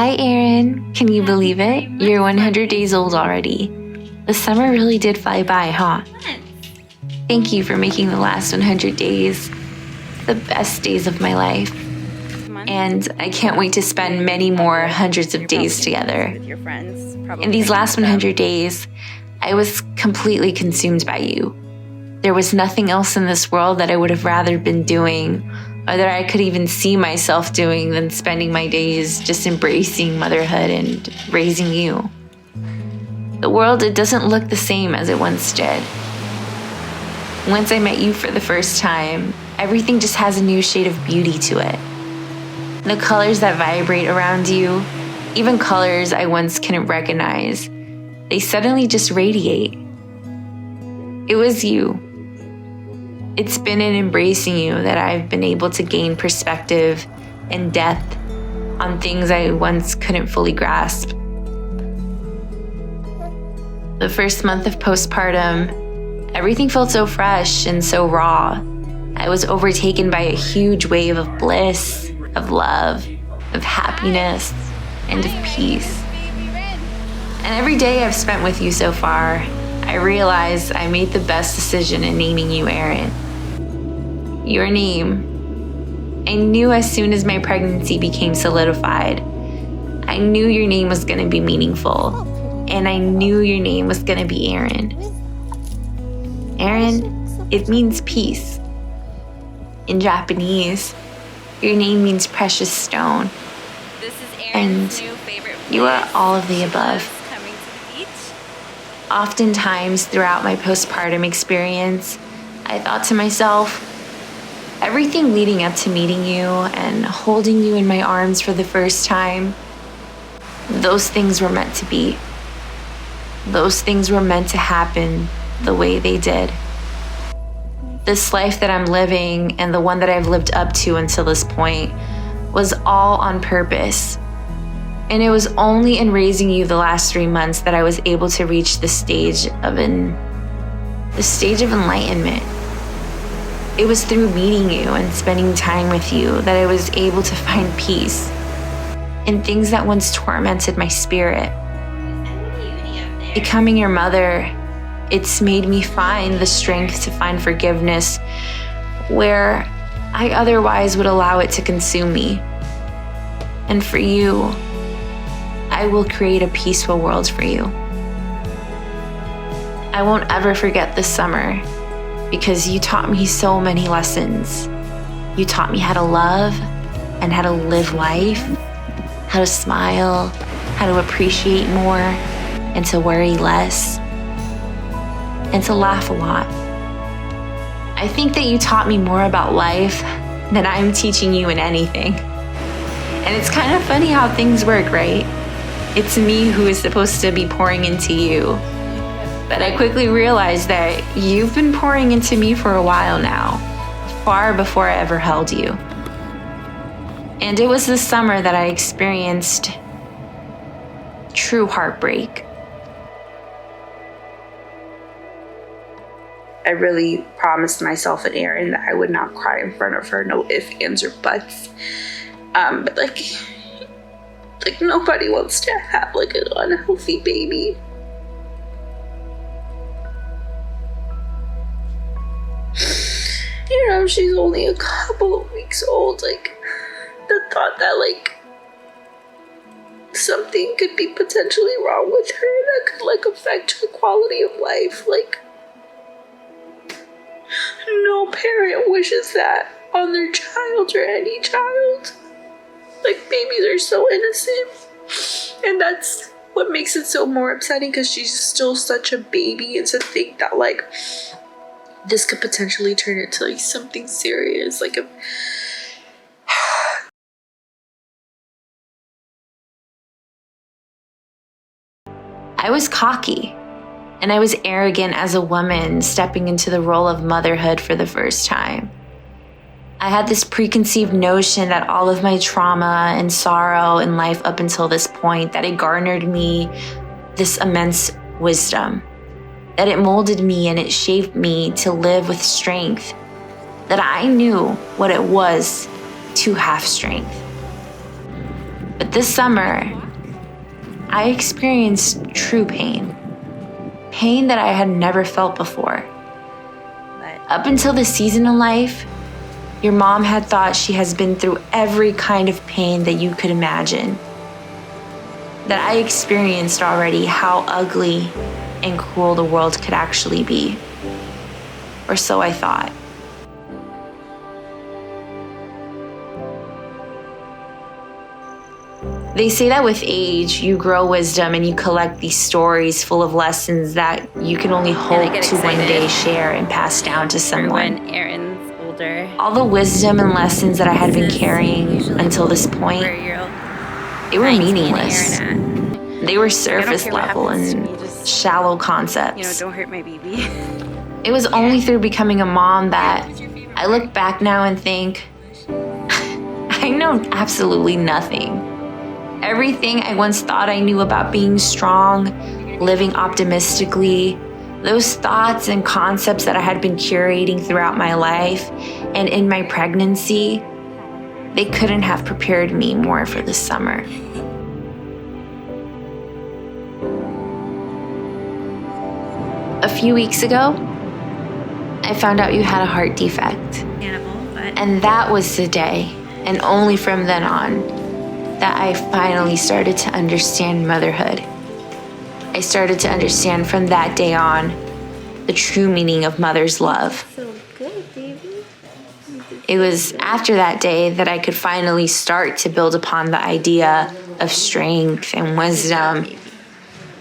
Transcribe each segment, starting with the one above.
Hi, Erin. Can you believe it? You're 100 days old already. The summer really did fly by, huh? Thank you for making the last 100 days the best days of my life. And I can't wait to spend many more hundreds of days together. In these last 100 days, I was completely consumed by you. There was nothing else in this world that I would have rather been doing, or that I could even see myself doing, than spending my days just embracing motherhood and raising you. The world, it doesn't look the same as it once did. Once I met you for the first time, everything just has a new shade of beauty to it. The colors that vibrate around you, even colors I once couldn't recognize, they suddenly just radiate. It was you. It's been in embracing you that I've been able to gain perspective and depth on things I once couldn't fully grasp. The first month of postpartum, everything felt so fresh and so raw. I was overtaken by a huge wave of bliss, of love, of happiness, and of peace. And every day I've spent with you so far, I realize I made the best decision in naming you Erin. Your name. I knew as soon as my pregnancy became solidified, I knew your name was going to be meaningful, and I knew your name was going to be Erin. Erin, it means peace. In Japanese, your name means precious stone. This is Erin's new favorite place. You are all of the above. Coming to the beach. Oftentimes throughout my postpartum experience, I thought to myself, everything leading up to meeting you and holding you in my arms for the first time, those things were meant to be. Those things were meant to happen the way they did. This life that I'm living, and the one that I've lived up to until this point, was all on purpose. And it was only in raising you the last 3 months that I was able to reach the stage of enlightenment. It was through meeting you and spending time with you that I was able to find peace in things that once tormented my spirit. Becoming your mother, it's made me find the strength to find forgiveness where I otherwise would allow it to consume me. And for you, I will create a peaceful world for you. I won't ever forget this summer, because you taught me so many lessons. You taught me how to love and how to live life, how to smile, how to appreciate more, and to worry less, and to laugh a lot. I think that you taught me more about life than I'm teaching you in anything. And it's kind of funny how things work, right? It's me who is supposed to be pouring into you. But I quickly realized that you've been pouring into me for a while now, far before I ever held you. And it was this summer that I experienced true heartbreak. I really promised myself and Erin that I would not cry in front of her, no ifs, ands, or buts. But nobody wants to have like an unhealthy baby. You know, she's only a couple of weeks old. Like, the thought that something could be potentially wrong with her that could affect her quality of life. No parent wishes that on their child or any child. Babies are so innocent. And that's what makes it so more upsetting, because she's still such a baby, and to think that this could potentially turn into something serious. I was cocky, and I was arrogant as a woman stepping into the role of motherhood for the first time. I had this preconceived notion that all of my trauma and sorrow in life up until this point, that it garnered me this immense wisdom, that it molded me and it shaped me to live with strength, that I knew what it was to have strength. But this summer, I experienced true pain. Pain that I had never felt before. Up until this season in life, your mom had thought she has been through every kind of pain that you could imagine. That I experienced already how ugly and cruel the world could actually be. Or so I thought. They say that with age, you grow wisdom and you collect these stories full of lessons that you can only hope to one day share and pass down to someone. When Erin's older. All the wisdom and lessons that I had been carrying until this point, they were meaningless. They were surface level and shallow concepts. Don't hurt my baby. It was only through becoming a mom that I look back now and think, I know absolutely nothing. Everything I once thought I knew about being strong, living optimistically, those thoughts and concepts that I had been curating throughout my life and in my pregnancy, they couldn't have prepared me more for this summer. A few weeks ago, I found out you had a heart defect. And that was the day, and only from then on, that I finally started to understand motherhood. I started to understand from that day on the true meaning of mother's love. So good, baby. It was after that day that I could finally start to build upon the idea of strength and wisdom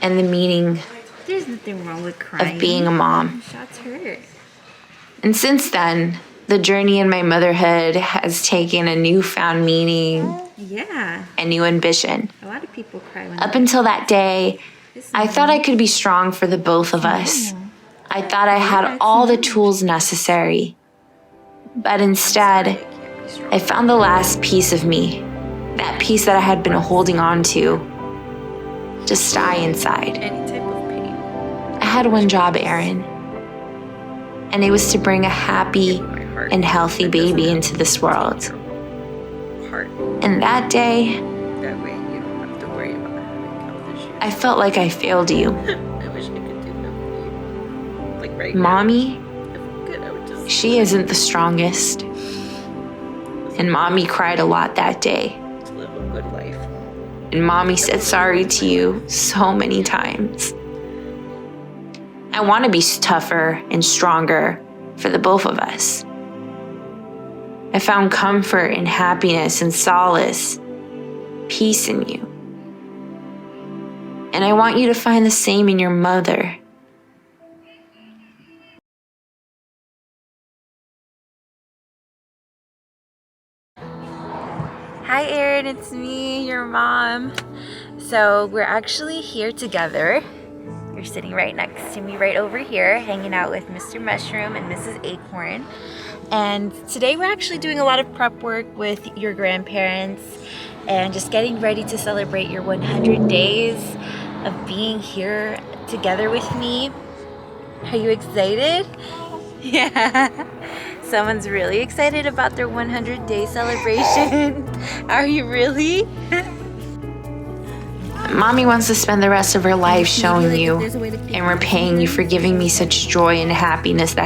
and the meaning There's nothing wrong with crying. of being a mom. Shots hurt. And since then, the journey in my motherhood has taken a newfound meaning Yeah. and new ambition. A lot of people cry when Up until that day, I thought I could be strong for the both of us. I thought I had all the tools necessary. But instead, I found the last piece of me, that piece that I had been holding on to, just die inside. any type of pain. I had one job, Erin, and it was to bring a happy and healthy baby into this world. Heart. And that day, That way you don't have to worry about having health issues. I felt like I failed you. I wish I could do that for you. Like right Mommy, now. If I could, I would just she isn't the strongest. And Mommy cried a lot that day. live a good life. And Mommy said sorry to you so many times. I want to be tougher and stronger for the both of us. I found comfort and happiness and solace, peace in you. And I want you to find the same in your mother. Hi, Erin. It's me, your mom. So we're actually here together. You're sitting right next to me, right over here, hanging out with Mr. Mushroom and Mrs. Acorn. And today we're actually doing a lot of prep work with your grandparents and just getting ready to celebrate your 100 days of being here together with me. Are you excited? Yeah. Someone's really excited about their 100-day celebration. Are you really? Mommy wants to spend the rest of her life showing you and repaying you for giving me such joy and happiness that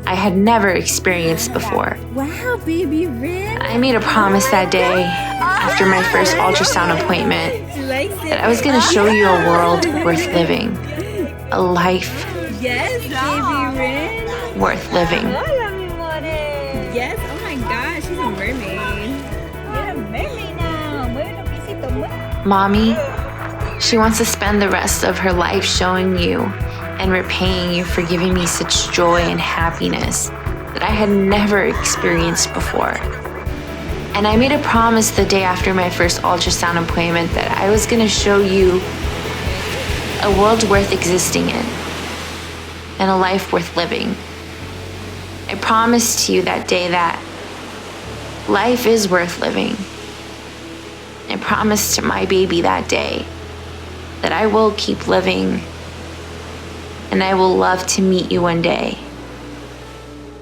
I had never experienced before. Wow, baby Rin. I made a promise that day after my first ultrasound appointment that I was going to show you a world worth living, a life Yes, baby Rin. worth living. Hola, mi more. Yes, oh my gosh, she's a mermaid. You're a mermaid now. Mueve los piecitos, mueve. Mommy, she wants to spend the rest of her life showing you and repaying you for giving me such joy and happiness that I had never experienced before. And I made a promise the day after my first ultrasound appointment that I was going to show you a world worth existing in and a life worth living. I promised to you that day that life is worth living. I promised to my baby that day that I will keep living and I will love to meet you one day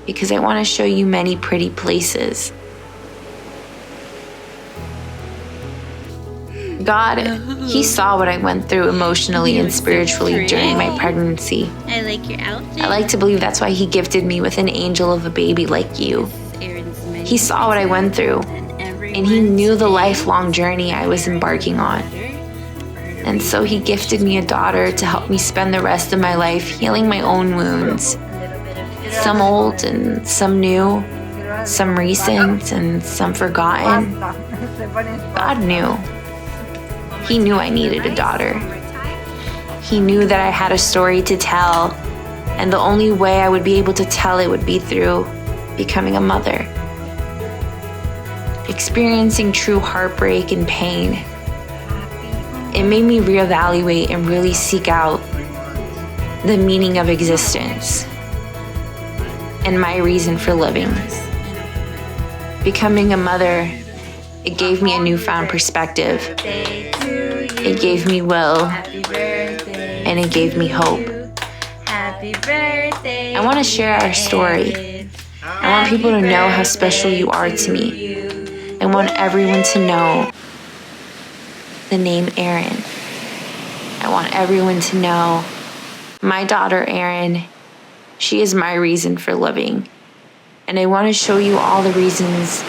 because I want to show you many pretty places. God, He saw what I went through emotionally and spiritually during my pregnancy. I like your outfit. I like to believe that's why He gifted me with an angel of a baby like you. He saw what I went through, and He knew the lifelong journey I was embarking on. And so He gifted me a daughter to help me spend the rest of my life healing my own wounds. Some old and some new, some recent and some forgotten. God knew. He knew I needed a daughter. He knew that I had a story to tell, and the only way I would be able to tell it would be through becoming a mother. Experiencing true heartbreak and pain. It made me reevaluate and really seek out the meaning of existence and my reason for living. Becoming a mother, it gave me a newfound perspective. It gave me will, and it gave me hope. I want to share our story. I want people to know how special you are to me. I want everyone to know the name Erin. I want everyone to know my daughter Erin. She is my reason for living. And I want to show you all the reasons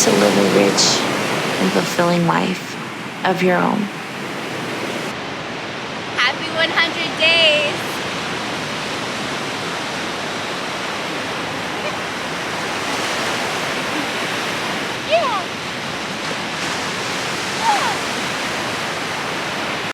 to live a rich and fulfilling life of your own.